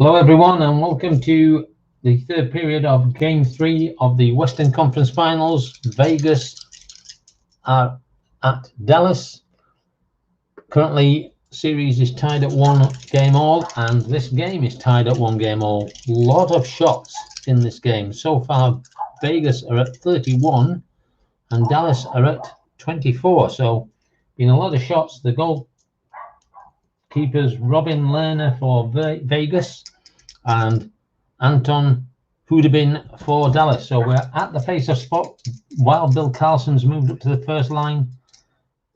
Hello everyone and welcome to the third period of Game 3 of the Western Conference Finals. Vegas are at Dallas. Currently, series is tied at 1-all, and this game is tied at 1-all. Lot of shots in this game. So far, Vegas are at 31 and Dallas are at 24. So, been a lot of shots. The goalkeepers Robin Lerner for Vegas and Anton Hudobin for Dallas. So we're at the face-off spot while Bill Carlson's moved up to the first line.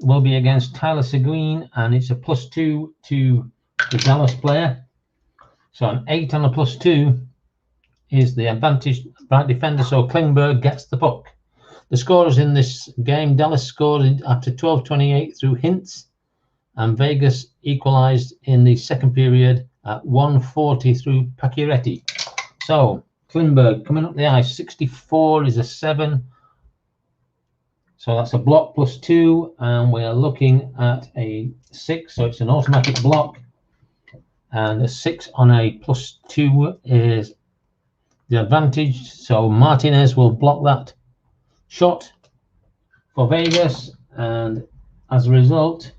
Will be against Tyler Seguin, and it's a +2 to the Dallas player. So an 8 on a +2 is the advantage right defender, so Klingberg gets the puck. The scorers in this game: Dallas scored after 12:28 through Hintz, and Vegas equalized in the second period at 1:40 through Pacioretty. So Klingberg coming up the ice, 64 is a 7. So that's a block +2, and we're looking at a 6. So it's an automatic block, and a 6 on a +2 is the advantage. So Martinez will block that shot for Vegas, and as a result,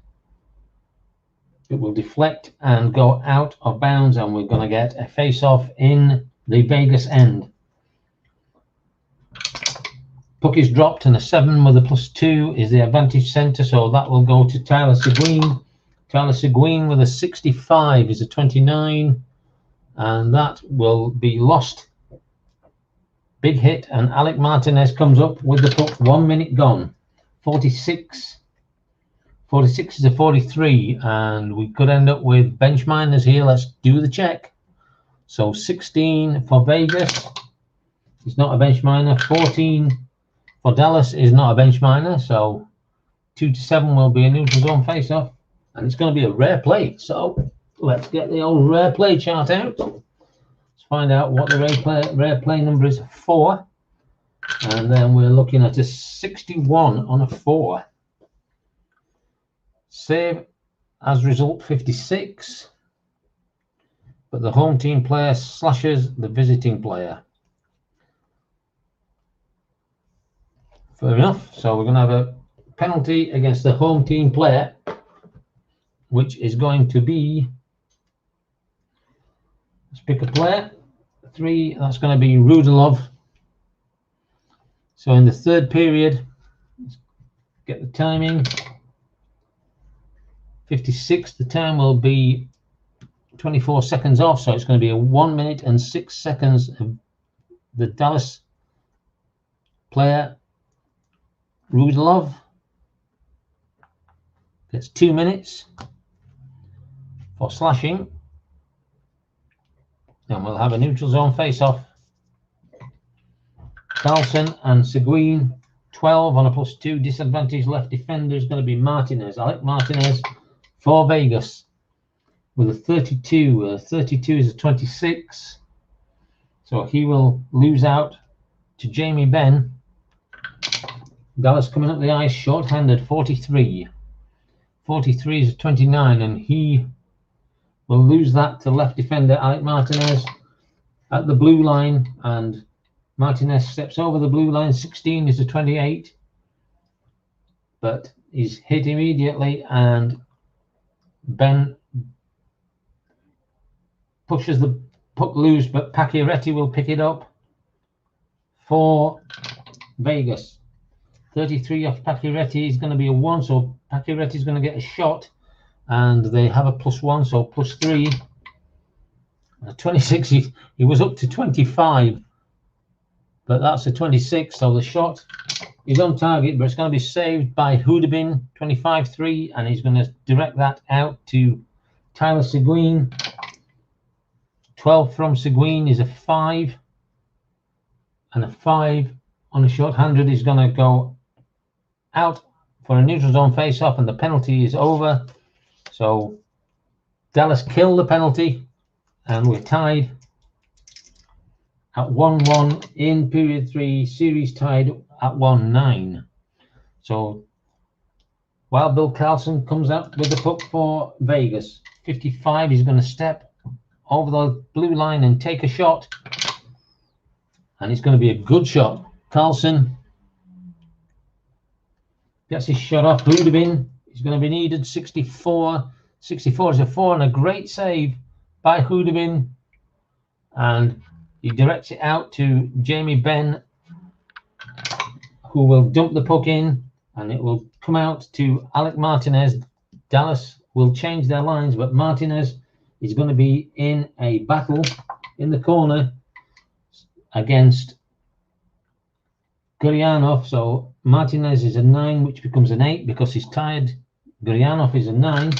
it will deflect and go out of bounds, and we're going to get a face-off in the Vegas end. Puck is dropped, and a 7 with a +2 is the advantage center, so that will go to Tyler Seguin. Tyler Seguin with a 65 is a 29, and that will be lost. Big hit, and Alec Martinez comes up with the puck. 1 minute gone. 46 is a 43, and we could end up with bench minors here. Let's do the check. So 16 for Vegas is not a bench minor. 14 for Dallas is not a bench minor. So 2 to 7 will be a neutral zone face-off, and it's going to be a rare play. So let's get the old rare play chart out. Let's find out what the rare play number is. 4, and then we're looking at a 61 on a 4. Save as result 56, but the home team player slashes the visiting player. Fair enough. So we're going to have a penalty against the home team player, which is going to be, let's pick a player. 3, that's going to be Rudolov. So in the third period, let's get the timing. 56, the time will be 24 seconds off, so it's going to be a 1 minute and 6 seconds of the Dallas player Rudolov gets 2 minutes for slashing, and we'll have a neutral zone face-off. Carlson and Seguin, 12 on a +2. Disadvantage left defender is going to be Martinez. Alec Martinez for Vegas with a 32. 32 is a 26. So he will lose out to Jamie Benn. Dallas coming up the ice short-handed, 43. 43 is a 29, and he will lose that to left defender Alec Martinez at the blue line, and Martinez steps over the blue line. 16 is a 28, but he's hit immediately, and Ben pushes the puck loose, but Pacioretty will pick it up for Vegas. 33 off Pacioretty is going to be a 1, so Pacioretty is going to get a shot, and they have a +1, so +3. 26, he was up to 25, but that's a 26, so the shot is on target, but it's going to be saved by Hudobin, 25-3, and he's going to direct that out to Tyler Seguin. 12 from Seguin is a 5, and a 5 on a short-handed is going to go out for a neutral zone face-off, and the penalty is over. So Dallas killed the penalty, and we're tied at 1-1 in period 3. Series tied at 1-9. So while Bill Carlson comes out with the puck for Vegas, 55 is going to step over the blue line and take a shot. And it's going to be a good shot. Carlson gets his shot off. Houdebin is going to be needed. 64. 64 is a 4 and a great save by Houdebin. And he directs it out to Jamie Benn, who will dump the puck in, and it will come out to Alec Martinez. Dallas will change their lines, but Martinez is going to be in a battle in the corner against Gurianov. So Martinez is a 9, which becomes an 8 because he's tired. Gurianov is a 9.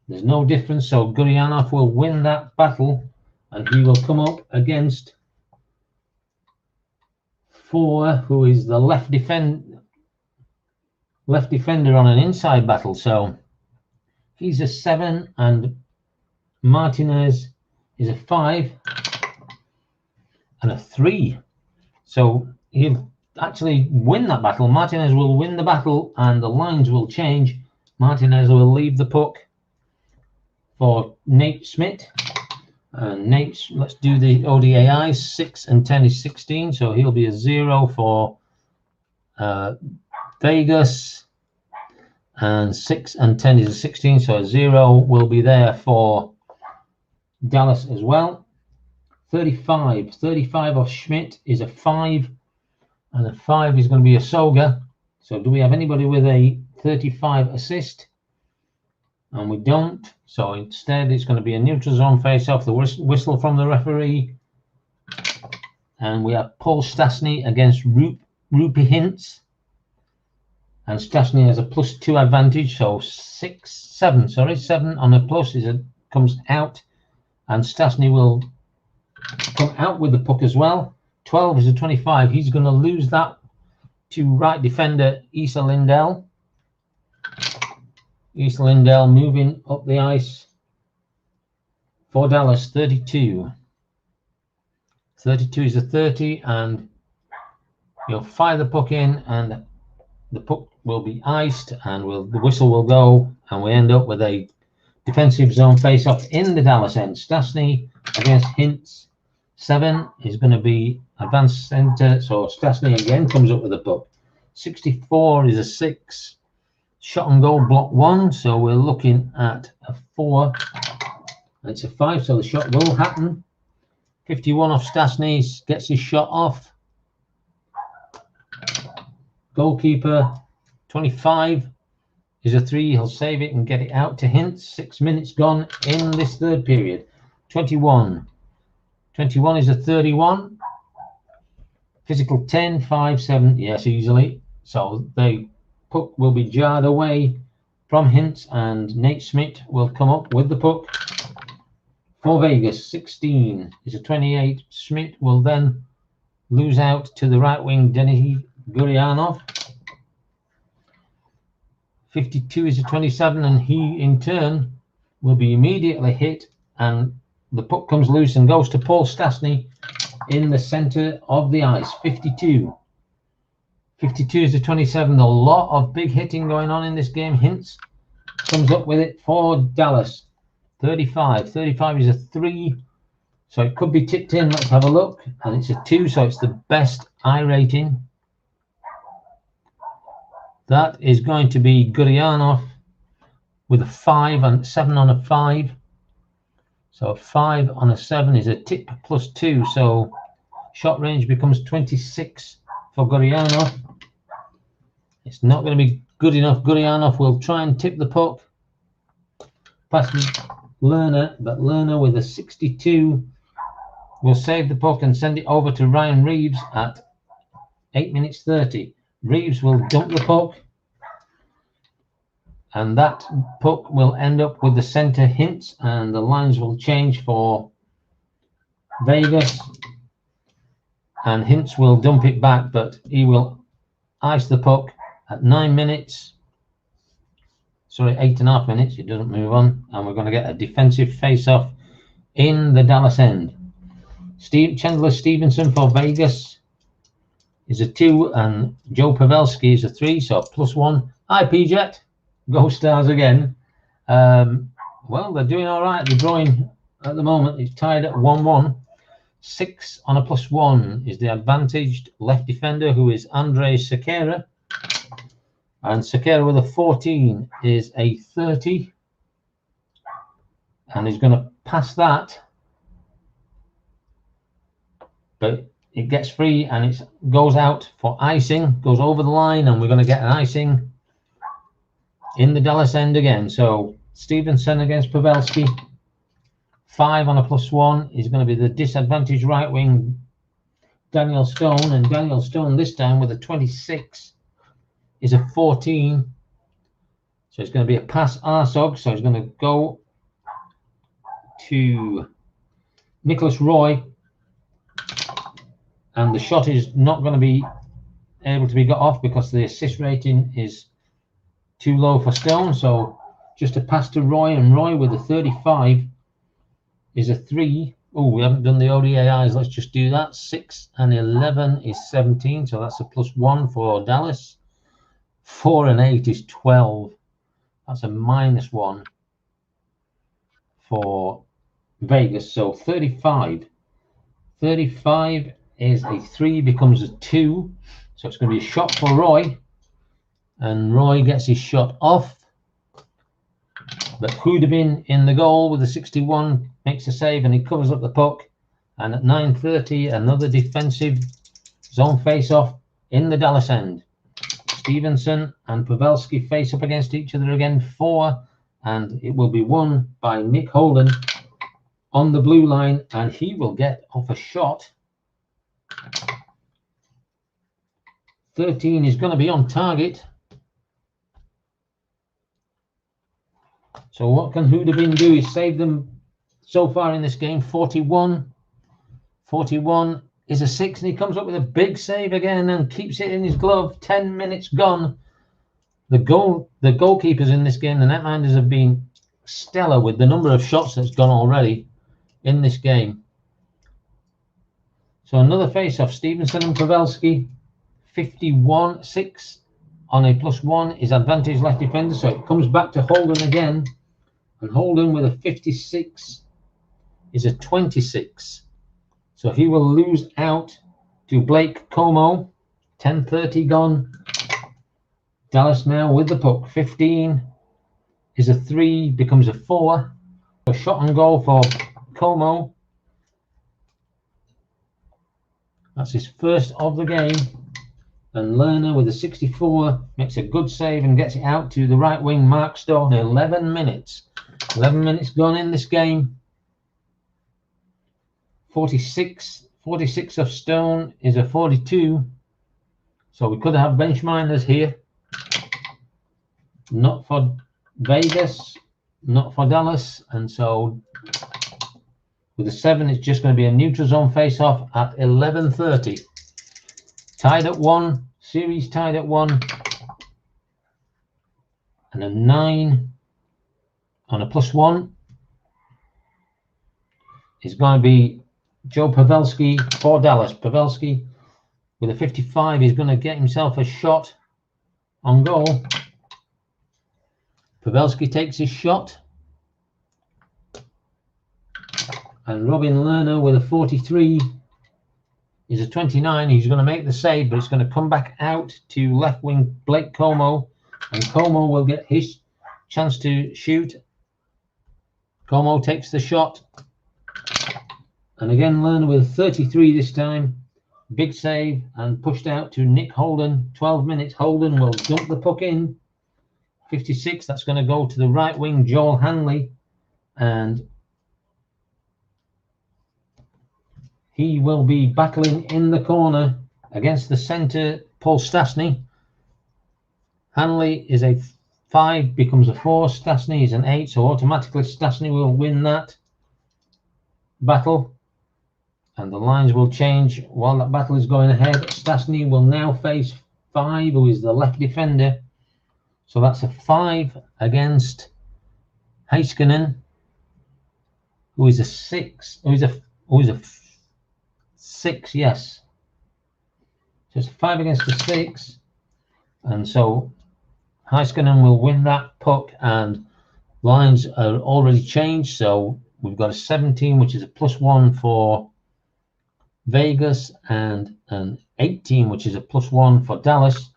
There's no difference, so Gurianov will win that battle, and he will come up against 4, who is the left defender on an inside battle. So he's a 7 and Martinez is a 5 and a 3. So he'll actually win that battle. Martinez will win the battle and the lines will change. Martinez will leave the puck for Nate Schmidt. And Nate, let's do the ODAI. 6 and 10 is 16, so he'll be a 0 for Vegas. And 6 and 10 is a 16, so a 0 will be there for Dallas as well. 35 of Schmidt is a 5, and a 5 is going to be a Soga. So do we have anybody with a 35 assist? And we don't. So instead, it's going to be a neutral zone face-off. The whistle from the referee. And we have Paul Stastny against Rupy Hintz. And Stastny has a +2 advantage. So 7 on a plus comes out. And Stastny will come out with the puck as well. 12 is a 25. He's going to lose that to right defender Issa Lindell. Issa Lindell moving up the ice for Dallas. 32. 32 is a 30, and you'll fire the puck in, and the puck will be iced, and the whistle will go, and we end up with a defensive zone face-off in the Dallas end. Stastny against Hintz. 7 is going to be advanced center, so Stastny again comes up with the puck. 64 is a 6. Shot and goal block 1, so we're looking at a 4. And it's a 5, so the shot will happen. 51 off Stastny, gets his shot off. Goalkeeper 25 is a 3. He'll save it and get it out to Hintz. 6 minutes gone in this third period. 21 is a 31. Physical 10, 5, 7. Yes, easily. So the puck will be jarred away from Hintz, and Nate Schmidt will come up with the puck for Vegas. 16 is a 28. Schmidt will then lose out to the right wing Denis Gurianov. 52 is a 27, and he in turn will be immediately hit, and the puck comes loose and goes to Paul Stastny in the center of the ice. 52 is a 27. A lot of big hitting going on in this game. Hintz comes up with it for Dallas. 35 is a 3, so it could be tipped in. Let's have a look. And it's a 2, so it's the best I rating. That is going to be Gurianov with a 5 and 7 on a 5. So a 5 on a 7 is a tip +2, so shot range becomes 26 for Gurianov. It's not going to be good enough. Gurianov will try and tip the puck past Lerner, but Lerner with a 62 will save the puck and send it over to Ryan Reeves at 8 minutes 30. Reeves will dump the puck, and that puck will end up with the center Hintz, and the lines will change for Vegas, and Hintz will dump it back, but he will ice the puck at 9 minutes. Sorry, 8.5 minutes. It doesn't move on, and we're going to get a defensive face-off in the Dallas end. Chandler Stevenson for Vegas is a 2, and Joe Pavelski is a 3, so +1. Hi, PJet. Go Stars again. Well, they're doing all right. They're drawing at the moment it's tied at 1-1. 6 on a +1 is the advantaged left defender, who is Andrei Sekera. And Sekera with a 14 is a 30. And he's going to pass that. But it gets free and it goes out for icing, goes over the line, and we're going to get an icing in the Dallas end again. So Stevenson against Pavelski. 5 on a +1 is going to be the disadvantaged right wing Daniel Stone, and Daniel Stone this time with a 26 is a 14. So it's going to be a pass Arsog. So he's going to go to Nicholas Roy, and the shot is not going to be able to be got off because the assist rating is too low for Stone. So just a pass to Roy, and Roy with a 35 is a 3. Oh, we haven't done the ODIs. Let's just do that. 6 and 11 is 17. So that's a +1 for Dallas. 4 and 8 is 12. That's a -1 for Vegas. So 35. 35 is a 3, becomes a 2. So it's going to be a shot for Roy. And Roy gets his shot off. But Houdabin in the goal with a 61 makes a save, and he covers up the puck. And at 9:30, another defensive zone face-off in the Dallas end. Stevenson and Pavelski face up against each other again. 4, and it will be won by Nick Holden on the blue line, and he will get off a shot. 13 is going to be on target. So what can Houdabin do? He's saved them so far in this game. 41. 41 is a 6, and he comes up with a big save again and keeps it in his glove. 10 minutes gone. The goalkeepers in this game, the netminders, have been stellar with the number of shots that's gone already in this game. So another face-off. Stevenson and Pavelski. 51. 6 on a +1 is advantage left defender. So it comes back to Holden again. And Holden with a 56 is a 26. So he will lose out to Blake Como. 10:30 gone. Dallas now with the puck. 15 is a 3, becomes a 4. A shot on goal for Como. That's his first of the game. And Lerner with a 64 makes a good save and gets it out to the right wing Mark Stone. 11 minutes. 11 minutes gone in this game. 46 of Stone is a 42. So we could have bench minors here. Not for Vegas, not for Dallas. And so with a 7, it's just going to be a neutral zone face-off at 11:30. Tied at 1. Series tied at 1. And a 9 on a +1 is going to be Joe Pavelski for Dallas. Pavelski with a 55 is going to get himself a shot on goal. Pavelski takes his shot. And Robin Lerner with a 43 is a 29. He's going to make the save, but it's going to come back out to left wing Blake Como. And Como will get his chance to shoot. Como takes the shot. And again, Lerner with 33 this time. Big save and pushed out to Nick Holden. 12 minutes. Holden will dump the puck in. 56. That's going to go to the right wing, Joel Hanley. And he will be battling in the corner against the centre, Paul Stastny. Hanley is a 5, becomes a 4. Stastny is an 8, so automatically Stastny will win that battle. And the lines will change while that battle is going ahead. Stastny will now face 5, who is the left defender. So that's a 5 against Heiskanen, who is a 6. Who is a 6, yes. So it's a 5 against a 6. And so Heiskanen will win that puck, and lines are already changed. So We've got a 17, which is a +1 for Vegas, and an 18, which is a +1 for Dallas.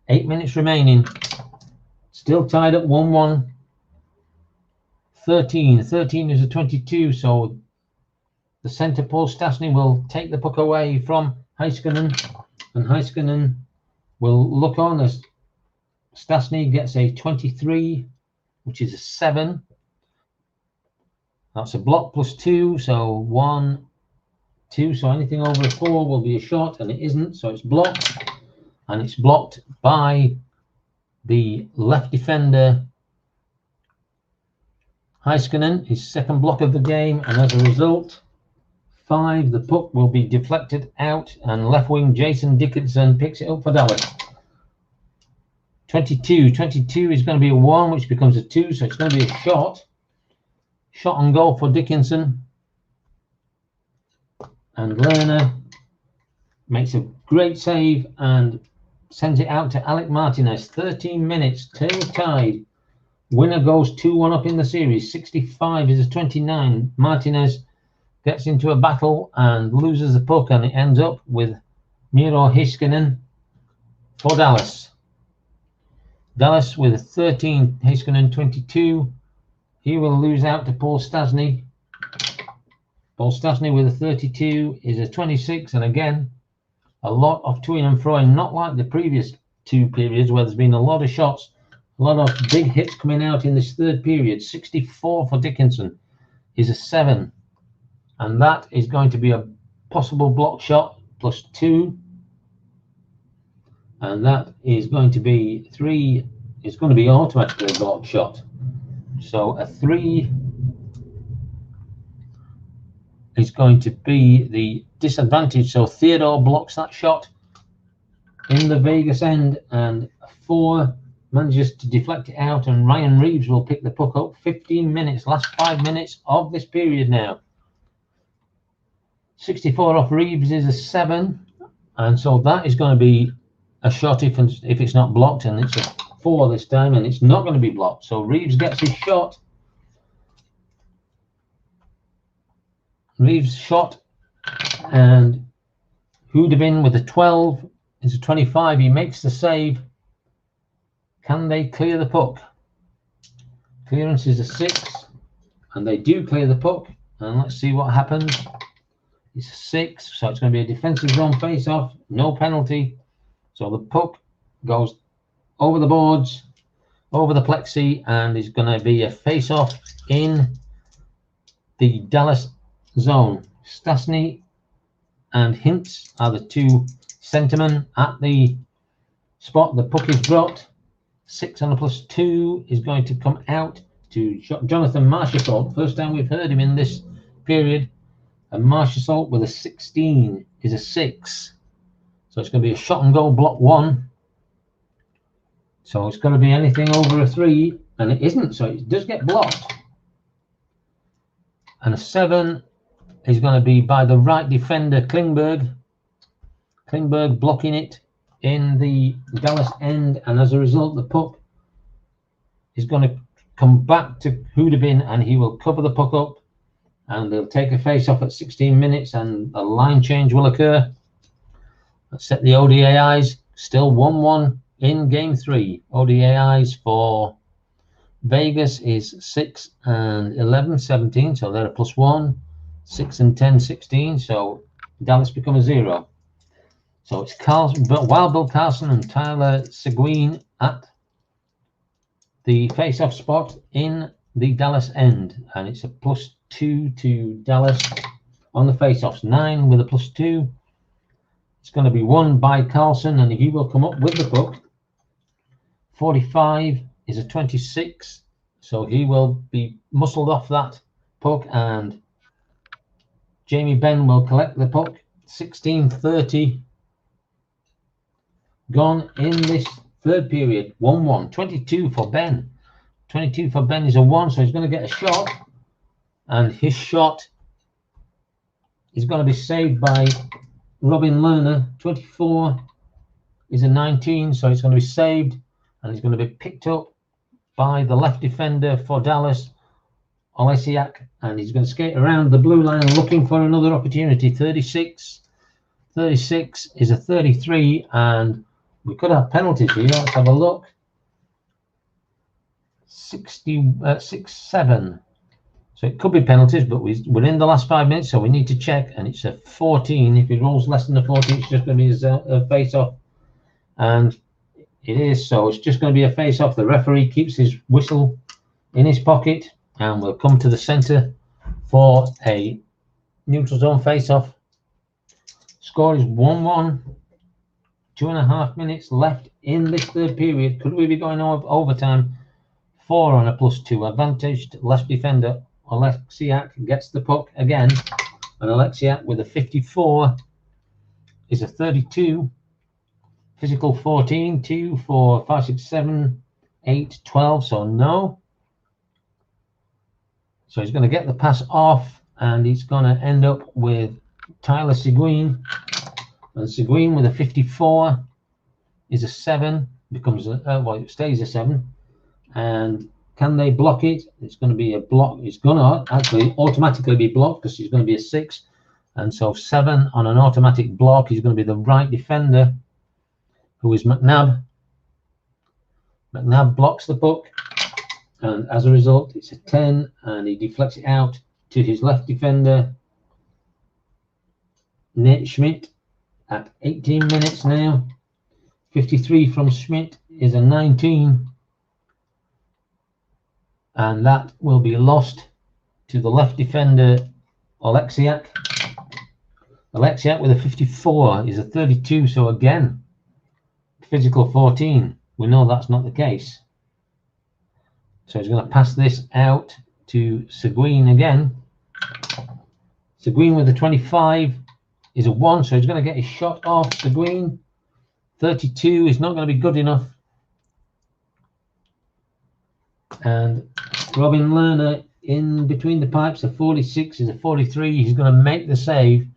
8 minutes remaining. Still tied at 1-1. 13. 13 is a 22, so the centre Paul Stastny will take the puck away from Heiskanen, and Heiskanen will look on as Stastny gets a 23, which is a 7. That's a block +2, so 1, 2. So anything over a 4 will be a shot, and it isn't, so it's blocked. And it's blocked by the left defender, Heiskanen, his second block of the game, and as a result, 5, the puck will be deflected out, and left wing Jason Dickinson picks it up for Dallas. 22. 22 is going to be a 1, which becomes a 2, so it's going to be a shot. Shot on goal for Dickinson. And Lerner makes a great save and sends it out to Alec Martinez. 13 minutes, still tied. Winner goes 2-1 up in the series. 65 is a 29. Martinez gets into a battle and loses the puck, and it ends up with Miro Heiskanen for Dallas. Dallas with a 13, Heiskanen 22. He will lose out to Paul Stastny. Paul Stastny with a 32 is a 26, and again, a lot of toing and froing, not like the previous 2 periods where there's been a lot of shots, a lot of big hits coming out in this 3rd period. 64 for Dickinson is a 7, and that is going to be a possible block shot +2, and that is going to be 3. It's going to be automatically a block shot. So a 3 is going to be the disadvantage. So Theodore blocks that shot in the Vegas end, and 4 manages to deflect it out, and Ryan Reeves will pick the puck up. 15 minutes, last 5 minutes of this period now. 64 off Reeves is a 7, and so that is going to be a shot if it's not blocked, and it's a 4 this time, and it's not going to be blocked. So Reeves gets his shot. Reeves shot, and Houdabin with a 12 is a 25. He makes the save. Can they clear the puck? Clearance is a 6, and they do clear the puck. And let's see what happens. It's a 6, so it's going to be a defensive zone face-off, no penalty. So the puck goes over the boards, over the plexi, and is going to be a face-off in the Dallas zone. Stastny and Hintz are the 2 centermen at the spot. The puck is brought. 6 on a +2 is going to come out to Jonathan Marchessault. First time we've heard him in this period. And Marchessault with a 16 is a 6. So it's going to be a shot and goal block 1. So it's going to be anything over a 3, and it isn't, so it does get blocked. And a 7 is going to be by the right defender, Klingberg. Klingberg blocking it in the Dallas end, and as a result, the puck is going to come back to Houdabin, and he will cover the puck up, and they'll take a face-off at 16 minutes, and a line change will occur. Let's set the ODIs. Still 1-1 in Game 3. ODIs for Vegas is 6 and 11, 17, so they're a +1. 6 and 10, 16, so Dallas become a 0. So it's Wild Bill Carlson and Tyler Seguin at the face-off spot in the Dallas end, and it's a +2 to Dallas on the face-offs. 9 with a +2. It's going to be won by Carlson, and he will come up with the puck. 45 is a 26, so he will be muscled off that puck, and Jamie Benn will collect the puck. 16:30 gone in this 3rd period. 1-1. 22 for Ben. 22 for Ben is a 1, so he's going to get a shot, and his shot is going to be saved by Robin Lerner. 24 is a 19, so it's going to be saved, and he's going to be picked up by the left defender for Dallas, Olesiak, and he's going to skate around the blue line looking for another opportunity. 36 is a 33, and we could have penalties here. Let's have a look. 6-7. So it could be penalties, but we're in the last 5 minutes, so we need to check. And it's a 14. If he rolls less than a 14, it's just going to be a face-off. And it is, so it's just going to be a face-off. The referee keeps his whistle in his pocket, and we'll come to the centre for a neutral zone face-off. Score is 1-1. 2.5 minutes left in this third period. Could we be going overtime? 4 on a +2. Advantaged left defender Oleksiak gets the puck again, and Oleksiak with a 54 is a 32. Physical 14, 2, 4, 5, 6, 7, 8, 12. So no. So he's going to get the pass off, and he's going to end up with Tyler Seguin. And Seguin with a 54 is a 7. Becomes well, it stays a 7. And can they block it? It's going to be a block. It's going to actually automatically be blocked because he's going to be a 6. And so 7 on an automatic block. He's going to be the right defender, who is McNabb. McNabb blocks the puck, and as a result, it's a 10, and he deflects it out to his left defender, Nate Schmidt, at 18 minutes now. 53 from Schmidt is a 19. And that will be lost to the left defender, Oleksiak. Oleksiak with a 54 is a 32. So again, physical 14. We know that's not the case. So he's going to pass this out to Seguin again. Seguin with a 25 is a 1. So he's going to get his shot off. Seguin. 32 is not going to be good enough. And Robin Lerner in between the pipes, a 46 is a 43. He's going to make the save,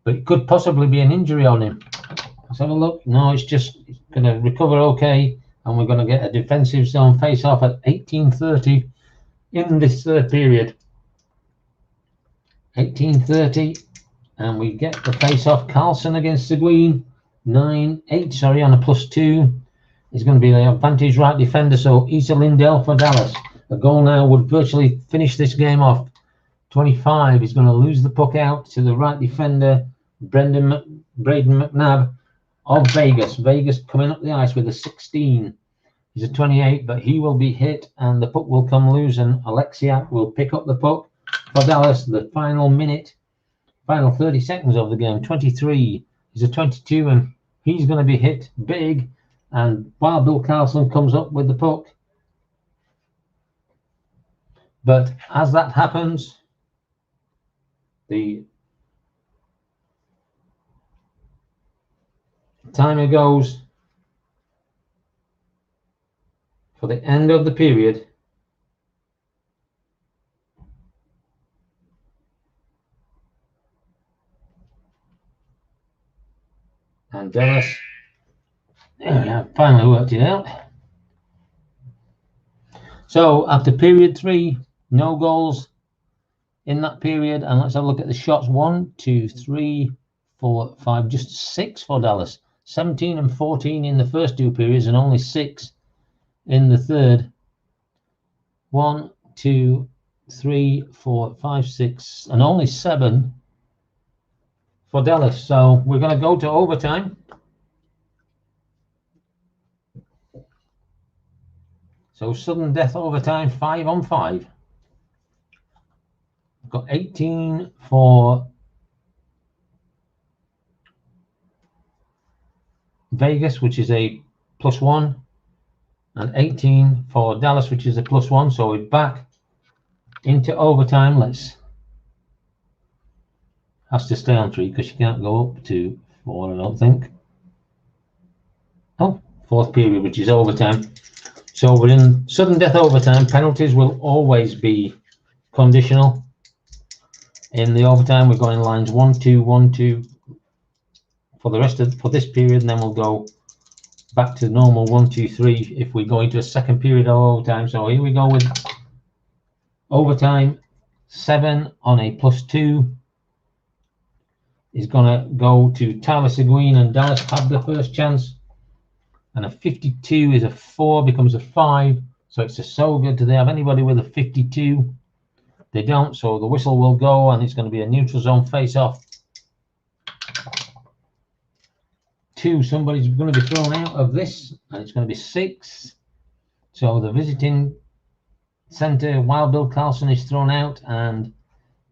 but it could possibly be an injury on him. Let's have a look. No, it's going to recover okay, and we're going to get a defensive zone face-off at 18:30 in this third period. 18:30, and we get the face-off. Carlson against Seguin, 8 on a +2. He's going to be the advantage right defender, so Issa Lindell for Dallas. A goal now would virtually finish this game off. 25, he's going to lose the puck out to the right defender, Braden McNabb of Vegas. Vegas coming up the ice with a 16. He's a 28, but he will be hit, and the puck will come loose, and Oleksiak will pick up the puck for Dallas. The final 30 seconds of the game. 23, he's a 22, and he's going to be hit big. And Wild Bill Carlson comes up with the puck. But as that happens, the timer goes for the end of the period. And Dallas, there we have finally worked it out. So after period 3, no goals in that period. And let's have a look at the shots. 1, 2, 3, 4, 5, just 6 for Dallas. 17 and 14 in the first 2 periods, and only 6 in the third. 1, 2, 3, 4, 5, 6, and only 7 for Dallas. So we're going to go to overtime. So sudden death overtime, 5 on 5. We've got 18 for Vegas, which is a +1, and 18 for Dallas, which is a +1. So we're back into overtime. Has to stay on 3 because you can't go up to 4, I don't think. Oh, fourth period, which is overtime. So we're in sudden death overtime. Penalties will always be conditional. In the overtime, we're going lines 1, 2, 1, 2 for this period, and then we'll go back to normal 1, 2, 3 if we go into a second period of overtime. So here we go with overtime. 7 on a +2 is going to go to Tyler Seguin, and Dallas have the first chance. And a 52 is a 4, becomes a 5. So it's a so good. Do they have anybody with a 52? They don't. So the whistle will go, and it's going to be a neutral zone face-off. 2, somebody's going to be thrown out of this, and it's going to be 6. So the visiting centre, Wild Bill Carlson, is thrown out, and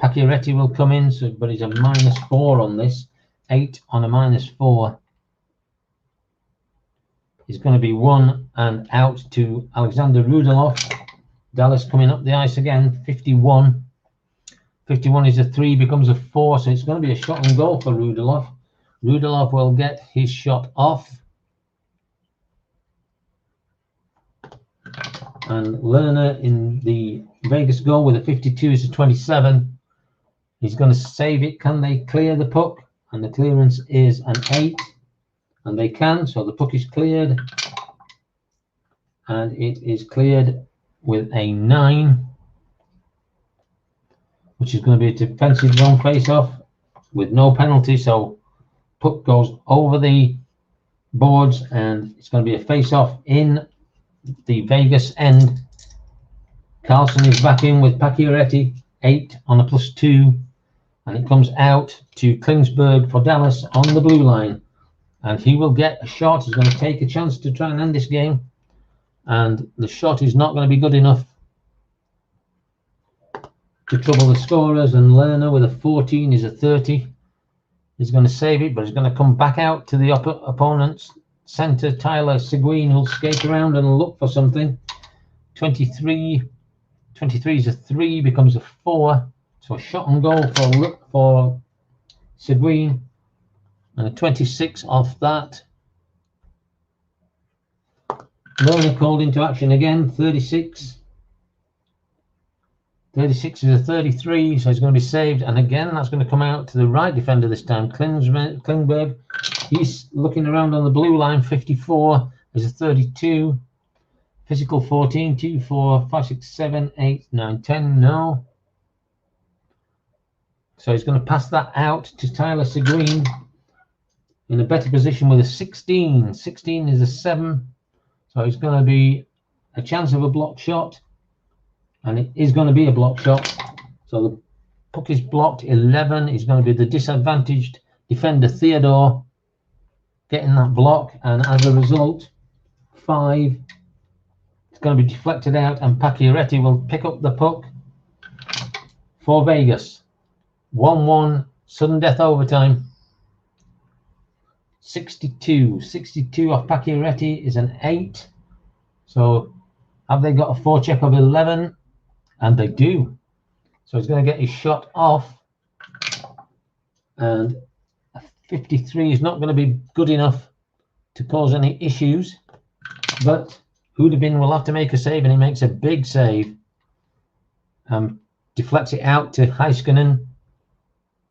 Pacioretty will come in. So, but he's a -4 on this. 8 on a -4 is going to be 1 and out to Alexander Rudolph. Dallas coming up the ice again. 51. 51 is a 3, becomes a 4. So it's going to be a shot and goal for Rudolph. Rudolph will get his shot off. And Lerner in the Vegas goal with a 52 is a 27. He's going to save it. Can they clear the puck? And the clearance is an 8. And they can. So the puck is cleared. And it is cleared with a 9. Which is going to be a defensive zone face-off with no penalty. So puck goes over the boards, and it's going to be a face-off in the Vegas end. Carlson is back in with Pacioretty, 8 on a +2, and it comes out to Klingsberg for Dallas on the blue line, and he will get a shot. He's going to take a chance to try and end this game, and the shot is not going to be good enough to trouble the scorers. And Lerner with a 14 is a 30. He's going to save it, but he's going to come back out to the opponent's centre, Tyler Seguin, who'll skate around and look for something. 23 is a 3, becomes a 4. So a shot and goal for Seguin. And a 26 off that. Lerner called into action again. 36. 36 is a 33, so he's going to be saved. And again, that's going to come out to the right defender this time, Klingberg. He's looking around on the blue line. 54 is a 32. Physical 14, 2, 4, 5, 6, 7, 8, 9, 10. No. So he's going to pass that out to Tyler Seguin in a better position with a 16. 16 is a 7. So it's going to be a chance of a block shot. And it is going to be a block shot. So the puck is blocked. 11 is going to be the disadvantaged defender, Theodore, getting that block. And as a result, 5 is going to be deflected out. And Pacioretty will pick up the puck for Vegas. 1-1, sudden death overtime. 62 off Pacioretty is an 8. So have they got a forecheck of 11? And they do. So he's going to get his shot off. And a 53 is not going to be good enough to cause any issues. But Hudobin will have to make a save, and he makes a big save. Deflects it out to Heiskanen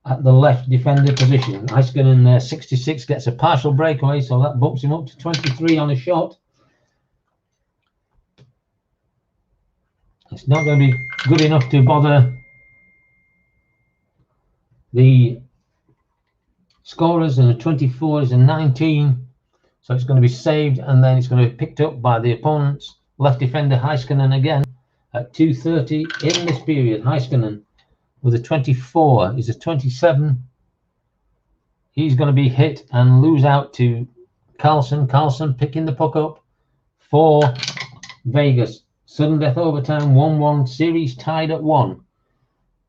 at the left defender position. Heiskanen, 66, gets a partial breakaway, so that bumps him up to 23 on a shot. It's not going to be good enough to bother the scorers, and a 24 is a 19. So it's going to be saved, and then it's going to be picked up by the opponent's left defender, Heiskanen, again at 2:30 in this period. Heiskanen with a 24 is a 27. He's going to be hit and lose out to Carlson. Carlson picking the puck up for Vegas. Sudden death overtime, 1-1, series tied at 1.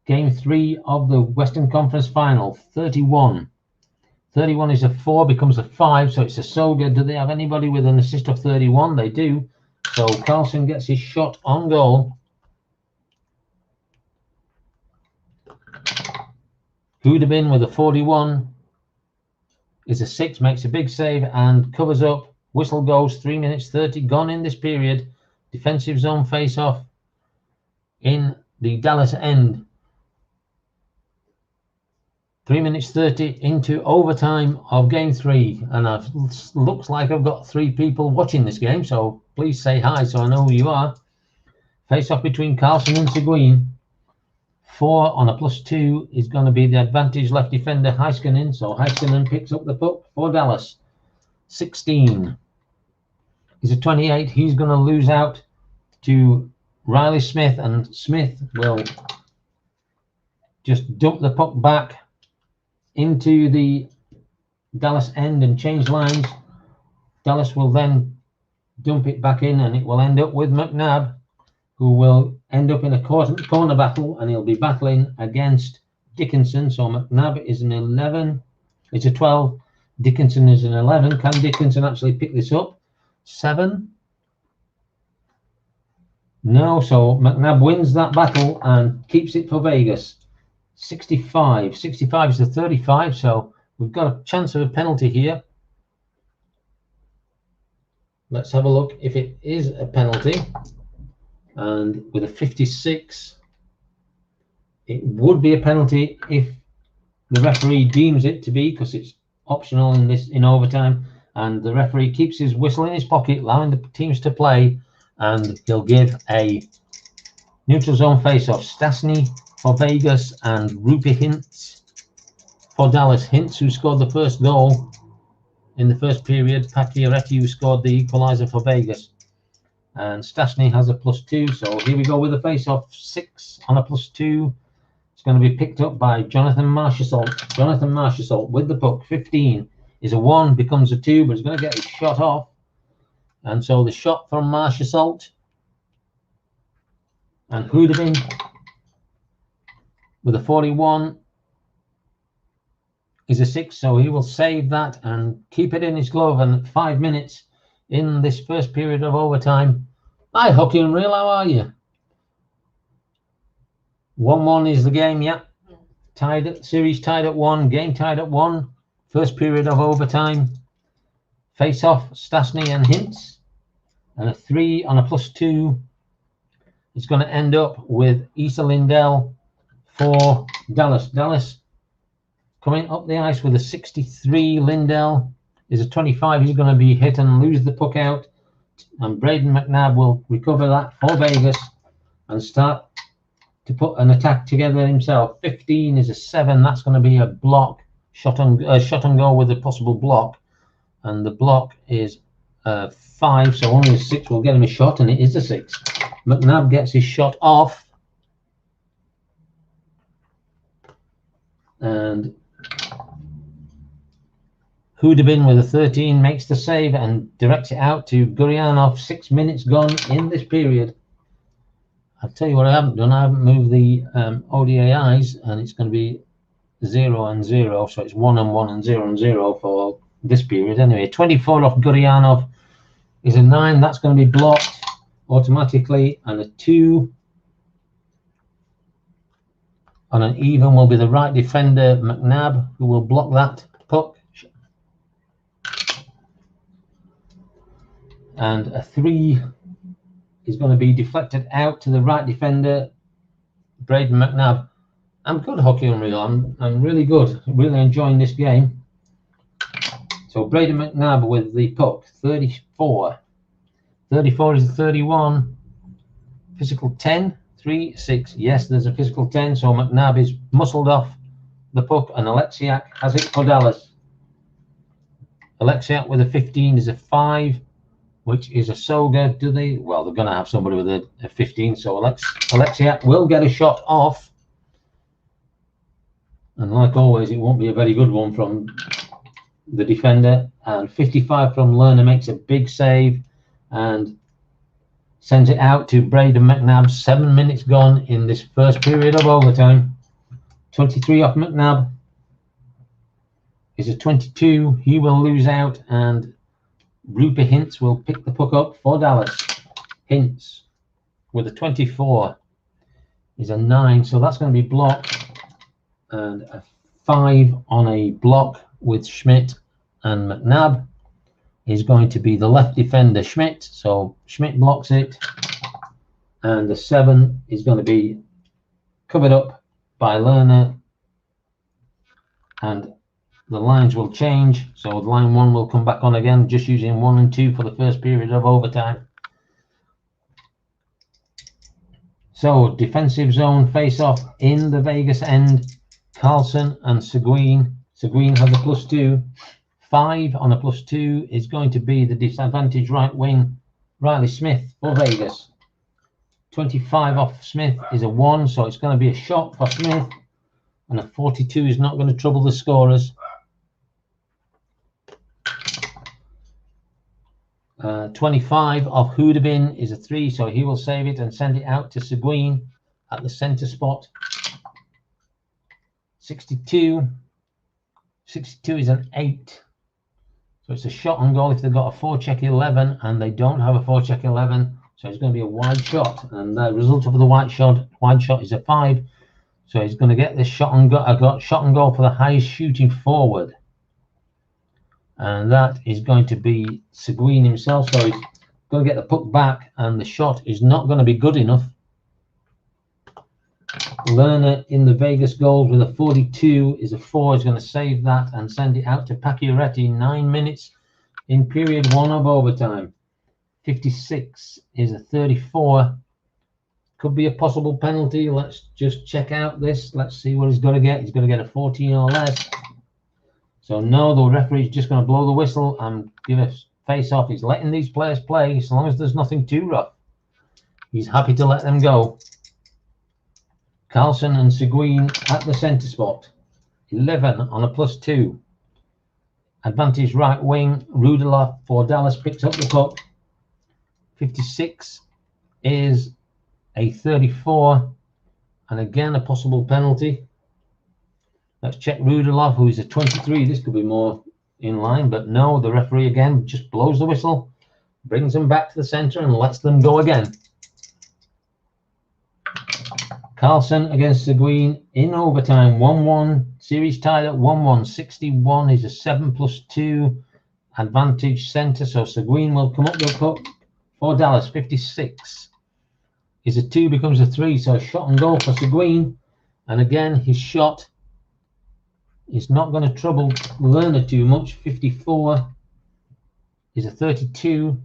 Game 3 of the Western Conference Final, 31. 31 is a 4, becomes a 5, so it's a so good. Do they have anybody with an assist of 31? They do. So Carlson gets his shot on goal. Hudobin with a 41 is a 6, makes a big save and covers up. Whistle goes, 3 minutes 30 gone in this period. Defensive zone face-off in the Dallas end. 3 minutes 30 into overtime of game 3. And it looks like I've got 3 people watching this game, so please say hi so I know who you are. Face off between Carlson and Seguin. 4 on a +2 is going to be the advantage left defender Heiskanen. So Heiskanen picks up the puck for Dallas. 16 is a 28. He's going to lose out to Riley Smith, and Smith will just dump the puck back into the Dallas end and change lines. Dallas will then dump it back in, and it will end up with McNabb, who will end up in a corner battle, and he'll be battling against Dickinson. So McNabb is an 11. It's a 12. Dickinson is an 11. Can Dickinson actually pick this up? 7. No, so McNabb wins that battle and keeps it for Vegas. 65. 65 is to 35, so we've got a chance of a penalty here. Let's have a look if it is a penalty. And with a 56, it would be a penalty if the referee deems it to be, because it's optional in overtime. And the referee keeps his whistle in his pocket, allowing the teams to play, and he'll give a neutral zone face-off. Stastny for Vegas and Rupert Hintz for Dallas. Hintz, who scored the first goal in the first period. Pacioretty, who scored the equaliser for Vegas. And Stastny has a +2. So here we go with the face-off. 6 on a +2. It's going to be picked up by Jonathan Marchessault. Jonathan Marchessault with the puck. 15 is a 1, becomes a 2, but he's going to get his shot off. And so the shot from Marchessault, and Houdabin with a 41 is a 6, so he will save that and keep it in his glove. And 5 minutes in this first period of overtime. Hi, Hockey Unreal, how are you? 1-1 is the game, yeah. Series tied at 1, game tied at 1. First period of overtime. Face off, Stastny and Hintz. And a 3 on a +2 is going to end up with Issa Lindell for Dallas. Dallas coming up the ice with a 63. Lindell is a 25. He's going to be hit and lose the puck out. And Braden McNabb will recover that for Vegas and start to put an attack together himself. 15 is a 7. That's going to be a block, shot on goal with a possible block. And the block is 5, so only a 6 will get him a shot, and it is a 6. McNabb gets his shot off, and Houdabin with a 13 makes the save and directs it out to Gurianov. 6 minutes gone in this period. I'll tell you what I haven't done. I haven't moved the ODAIs, and it's going to be 0 and 0, so it's 1 and 1 and 0 and 0 for this period. Anyway, 24 off Gurianov is a 9. That's going to be blocked automatically, and a 2 on an even will be the right defender McNabb, who will block that puck. And a 3 is going to be deflected out to the right defender Braden McNabb. I'm good, Hockey Unreal. I'm really good. Really enjoying this game. So Braden McNabb with the puck. 34. 34 is 31. Physical 10. 3, 6. Yes, there's a physical 10. So McNabb is muscled off the puck, and Alexiak has it for Dallas. Alexiak with a 15 is a 5, which is a Soga. Do they? Well, they're going to have somebody with a 15. So Alexiak will get a shot off. And like always, it won't be a very good one from the defender. And 55 from Lerner makes a big save and sends it out to Braden McNabb. 7 minutes gone in this first period of overtime. 23 off McNabb is a 22. He will lose out, and Rupert Hintz will pick the puck up for Dallas. Hintz with a 24 is a 9, so that's going to be blocked. And a 5 on a block with Schmidt and McNabb is going to be the left defender Schmidt. So Schmidt blocks it, and the 7 is going to be covered up by Lerner, and the lines will change. So line 1 will come back on again, just using 1 and 2 for the first period of overtime. So defensive zone face-off in the Vegas end. Carlson and Seguin. Seguin has a +2. 5 on a +2 is going to be the disadvantaged right wing, Riley Smith for Vegas. 25 off Smith is a 1, so it's going to be a shot for Smith. And a 42 is not going to trouble the scorers. 25 of Houdabin is a 3, so he will save it and send it out to Seguin at the center spot. 62. 62 is an 8. So it's a shot on goal if they've got a 4-check 11, and they don't have a 4-check 11. So it's going to be a wide shot, and the result of the wide shot is a 5. So he's going to get this shot on goal. I got shot on goal for the highest shooting forward, and that is going to be Seguin himself. So he's going to get the puck back, and the shot is not going to be good enough. Lerner in the Vegas goals with a 42 is a 4. Is going to save that and send it out to Pacioretty. 9 minutes in period 1 of overtime. 56 is a 34. Could be a possible penalty. Let's just check out this. Let's see what he's going to get. He's going to get a 14 or less. So no, the referee's just going to blow the whistle and give a face-off. He's letting these players play as long as there's nothing too rough. He's happy to let them go. Carlson and Seguin at the centre spot. 11 on a +2. Advantage right wing. Rudolph for Dallas picks up the puck. 56 is a 34. And again, a possible penalty. Let's check Rudolph, who is a 23. This could be more in line, but no, the referee again just blows the whistle, brings them back to the centre and lets them go again. Carlson against Seguin in overtime, 1-1. Series tied at 1-1. 61 is a 7+2 advantage centre, so Seguin will come up the puck for Dallas. 56 is a 2, becomes a 3, so shot and goal for Seguin. And again, his shot is not going to trouble Lerner too much. 54 is a 32,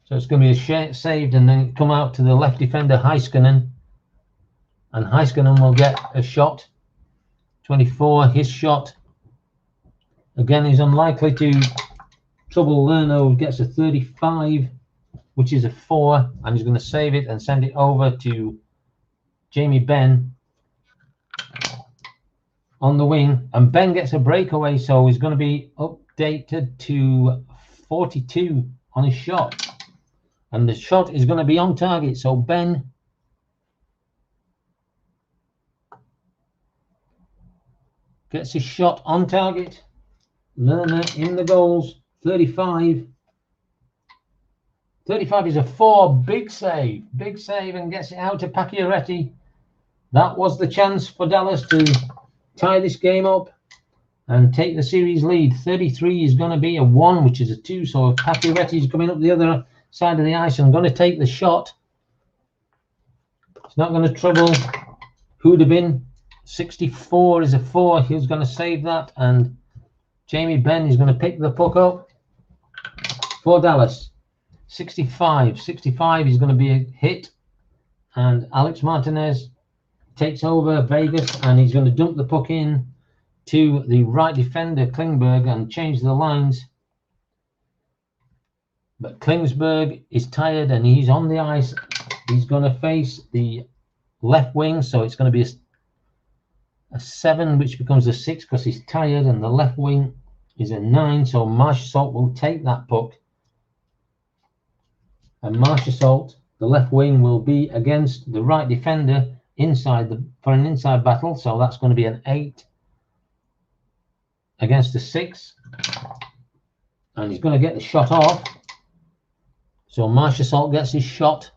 so it's going to be a saved and then come out to the left defender Heiskanen. And Heiskanen will get a shot. 24, his shot again is unlikely to trouble Lerner, who gets a 35, which is a 4, and he's going to save it and send it over to Jamie Benn on the wing. And Ben gets a breakaway, so he's going to be updated to 42 on his shot. And the shot is going to be on target, so Ben gets his shot on target. Lerner in the goals. 35. 35 is a 4. Big save, and gets it out to Pacioretty. That was the chance for Dallas to tie this game up and take the series lead. 33 is going to be a 1, which is a 2. So Pacioretty is coming up the other side of the ice and going to take the shot. It's not going to trouble Houdabin. 64 is a 4. He's going to save that, and Jamie Benn is going to pick the puck up for Dallas. 65 is going to be a hit, and Alex Martinez takes over Vegas, and he's going to dump the puck in to the right defender Klingberg and change the lines. But Klingsberg is tired and he's on the ice. He's going to face the left wing, so it's going to be a 7, which becomes a 6 because he's tired, and the left wing is a 9, so Marchessault will take that puck. And Marchessault, the left wing, will be against the right defender for an inside battle, so that's going to be an 8 against a 6, and he's going to get the shot off. So Marchessault gets his shot,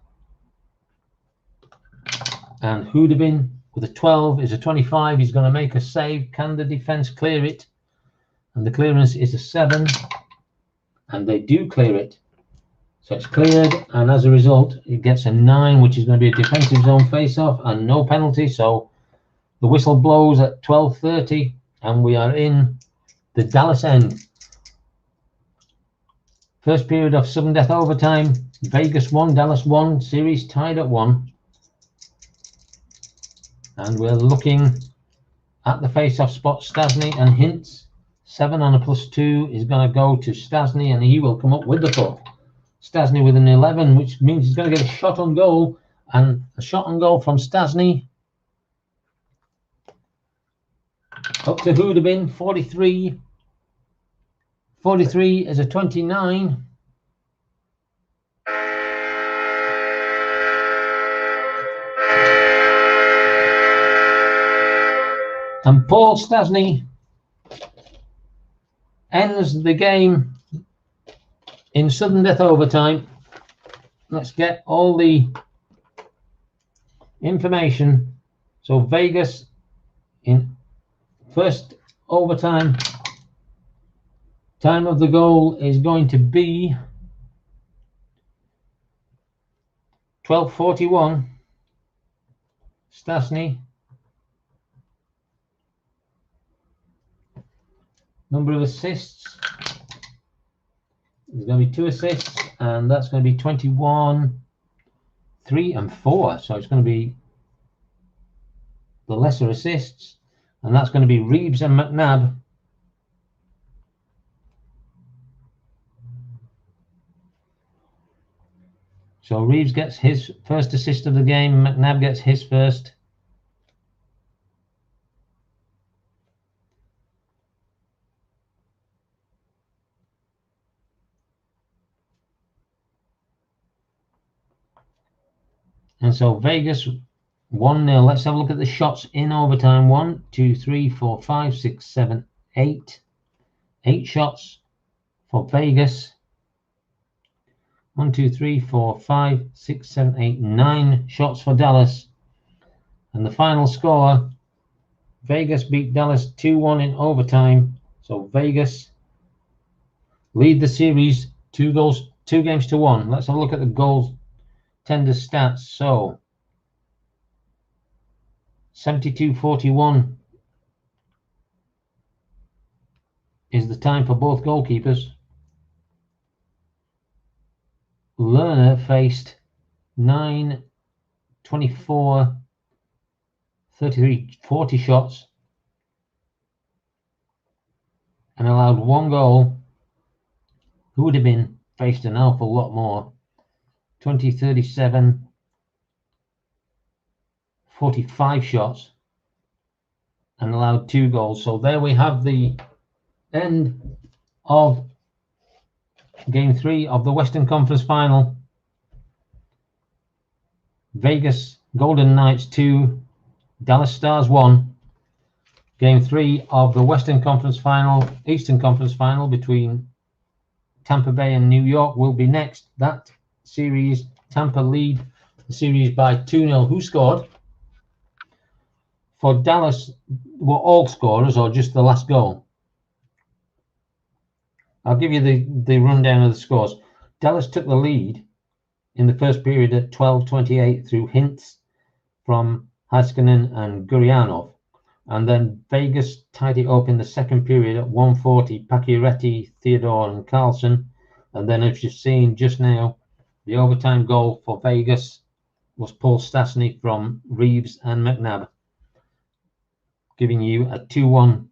and Houdabin with a 12 is a 25. He's going to make a save. Can the defense clear it? And the clearance is a 7, and they do clear it. So it's cleared, and as a result, it gets a 9, which is going to be a defensive zone face-off and no penalty. So the whistle blows at 12:30, and we are in the Dallas end. First period of sudden death overtime. Vegas 1, Dallas 1. Series tied at 1. And we're looking at the face-off spot. Stasny and Hints. 7 on a +2 is going to go to Stasny, and he will come up with the puck. Stasny with an 11, which means he's going to get a shot on goal, and a shot on goal from Stasny. Up to Hoodabin, 43. 43 is a 29. And Paul Stasny ends the game in sudden death overtime. Let's get all the information. So Vegas in first overtime, time of the goal is going to be 12:41. Stasny. Number of assists. There's going to be 2 assists, and that's going to be 21, 3 and 4. So it's going to be the lesser assists, and that's going to be Reeves and McNabb. So Reeves gets his first assist of the game, McNabb gets his first. And so Vegas 1-0. Let's have a look at the shots in overtime. 1, 2, 3, 4, 5, 6, 7, 8. 8 shots for Vegas. 1, 2, 3, 4, 5, 6, 7, 8, 9 shots for Dallas. And the final score, Vegas beat Dallas 2-1 in overtime. So Vegas lead the series 2 games to 1. Let's have a look at the goals tender stats. So 72-41 is the time for both goalkeepers. Lerner faced 9, 24, 33, 40 shots and allowed 1 goal. Who would have been faced an awful lot more. 20, 37, 45 shots and allowed 2 goals. So there we have the end of Game 3 of the Western Conference Final. Vegas Golden Knights 2, Dallas Stars 1. Game 3 of the Western Conference Final, Eastern Conference Final between Tampa Bay and New York will be next. That series, Tampa lead the series by 2-0. Who scored? For Dallas, were all scorers or just the last goal? I'll give you the rundown of the scores. Dallas took the lead in the first period at 12:28 through hints from Heiskanen and Gurianov. And then Vegas tied it up in the second period at 1:40, Pacioretty, Theodore and Carlson. And then, as you've seen just now, the overtime goal for Vegas was Paul Stasny from Reeves and McNabb, giving you a 2-1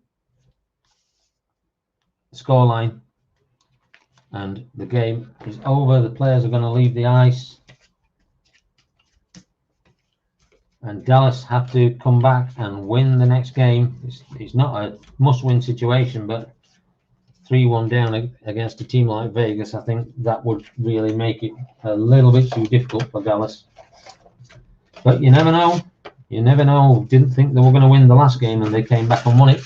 scoreline. And the game is over. The players are going to leave the ice. And Dallas have to come back and win the next game. It's not a must-win situation, but 3-1 down against a team like Vegas, I think that would really make it a little bit too difficult for Dallas. But you never know. You never know. Didn't think they were going to win the last game, and they came back and won it.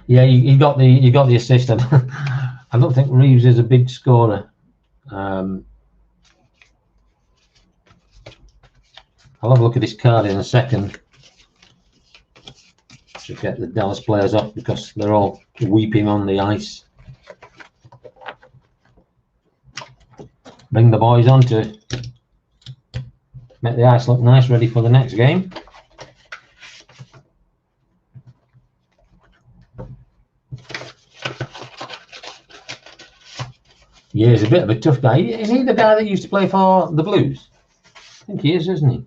Yeah, you got the assist. I don't think Reeves is a big scorer. I'll have a look at his card in a second to get the Dallas players off because they're all weeping on the ice. Bring the boys on to make the ice look nice, ready for the next game. Yeah, he's a bit of a tough guy. Is he the guy that used to play for the Blues? think he is, isn't he?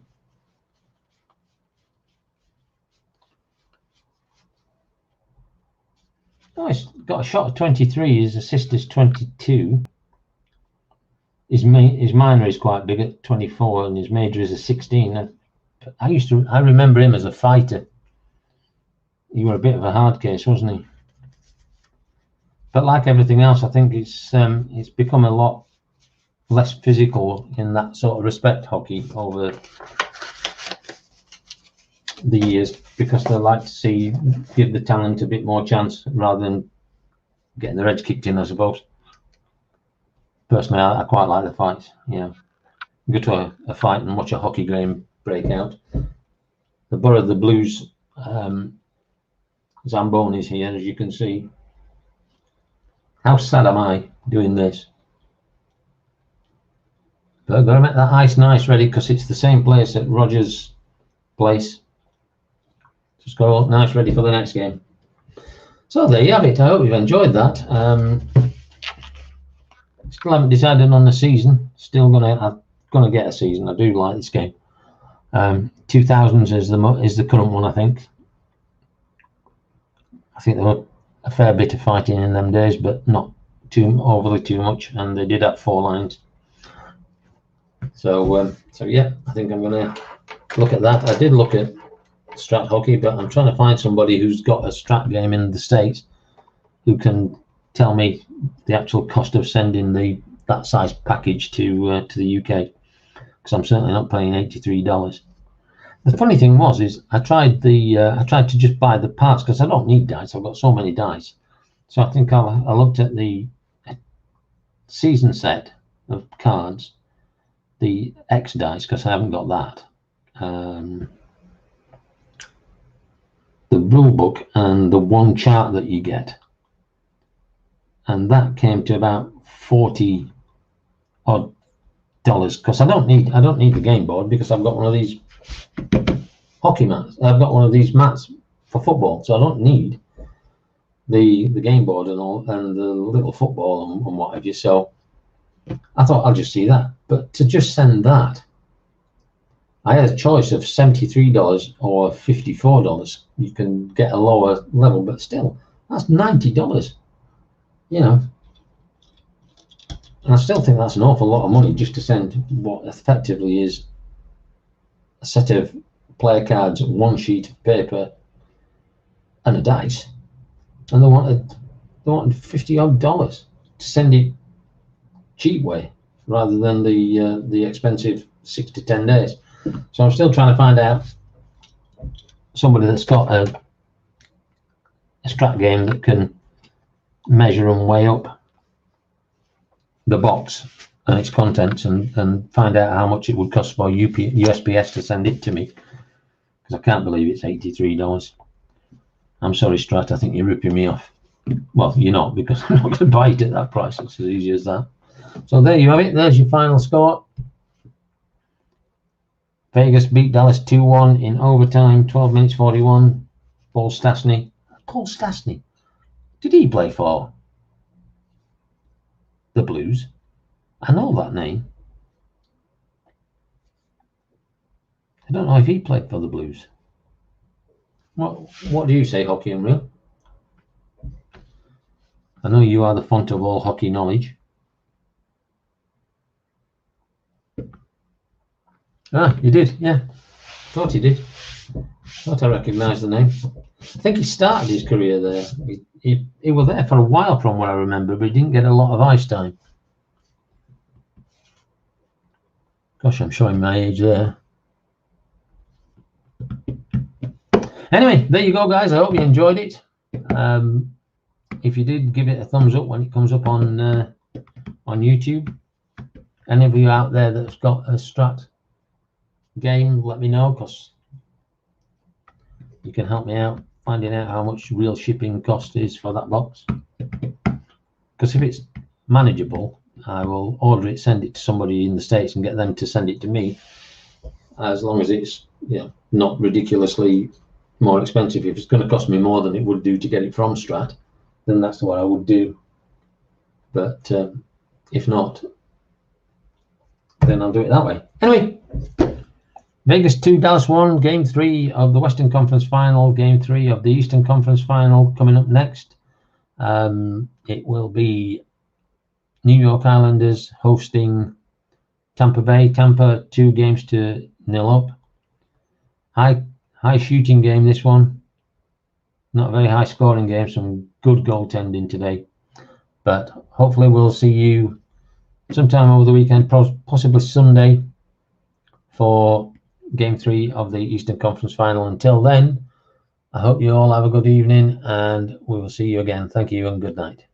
Oh, he's got a shot of 23. His assist is 22. His minor is quite big at 24, and his major is a 16. I remember him as a fighter. He was a bit of a hard case, wasn't he? But like everything else, I think it's become a lot less physical in that sort of respect, hockey, over the years, because they like to give the talent a bit more chance rather than getting their heads kicked in, I suppose. Personally, I quite like the fights. Go to a fight and watch a hockey game break out. The Borough of the Blues Zamboni is here, as you can see. How sad am I doing this? But I've got to make that ice nice ready, because it's the same place at Rogers Place. Just got all nice ready for the next game. So there you have it. I hope you've enjoyed that. Still haven't decided on the season. I'm gonna get a season. I do like this game. 2000s is the current one, I think. I think there were a fair bit of fighting in them days, but not overly too much, and they did have 4 lines. So yeah, I think I'm gonna look at that. I did look at Strat Hockey, but I'm trying to find somebody who's got a Strat game in the States who can tell me the actual cost of sending that size package to the UK, because I'm certainly not paying $83. The funny thing is I tried to just buy the parts, because I don't need dice. I've got so many dice. So I think I looked at the season set of cards, the X dice, because I haven't got that, the rule book, and the one chart that you get, and that came to about $40 odd, because I don't need the game board, because I've got one of these hockey mats. I've got one of these mats for football, so I don't need the game board and all, and the little football and what have you. So I thought I'll just see that. But to just send that, I had a choice of $73 or $54. You can get a lower level, but still, that's $90. And I still think that's an awful lot of money just to send what effectively is a set of player cards, 1 sheet of paper, and a dice. And they wanted $50 odd to send it cheap way, rather than the expensive 6 to 10 days. So I'm still trying to find out somebody that's got a Strat game that can measure and weigh up the box and its contents, and find out how much it would cost for USPS to send it to me, because I can't believe it's $83. I'm sorry, Strat, I think you're ripping me off. Well, you're not, because I'm not going to buy it at that price. It's as easy as that. So there you have it. There's your final score. Vegas beat Dallas 2-1 in overtime, 12 minutes 41. Paul Stastny. Did he play for the Blues? I know that name. I don't know if he played for the Blues. What do you say, Hockey Unreal? I know you are the font of all hockey knowledge. Ah, you did, yeah. Thought he did. Thought I recognised the name. I think he started his career there. He was there for a while, from what I remember, but he didn't get a lot of ice time. Gosh, I'm showing my age there. Anyway, there you go, guys. I hope you enjoyed it. If you did, give it a thumbs up when it comes up on YouTube. Any of you out there that's got a Strat game, let me know, because you can help me out finding out how much real shipping cost is for that box. Because if it's manageable, I will order it, send it to somebody in the States, and get them to send it to me, as long as it's not ridiculously more expensive. If it's going to cost me more than it would do to get it from Strat, then that's what I would do. But if not, then I'll do it that way. Anyway, Vegas 2, Dallas 1, Game 3 of the Western Conference Final, Game 3 of the Eastern Conference Final coming up next. It will be New York Islanders hosting Tampa Bay. Tampa 2-0 up. High shooting game, this one. Not a very high scoring game, some good goaltending today. But hopefully we'll see you sometime over the weekend, possibly Sunday, for Game 3 of the Eastern Conference Final. Until then, I hope you all have a good evening, and we will see you again. Thank you and good night.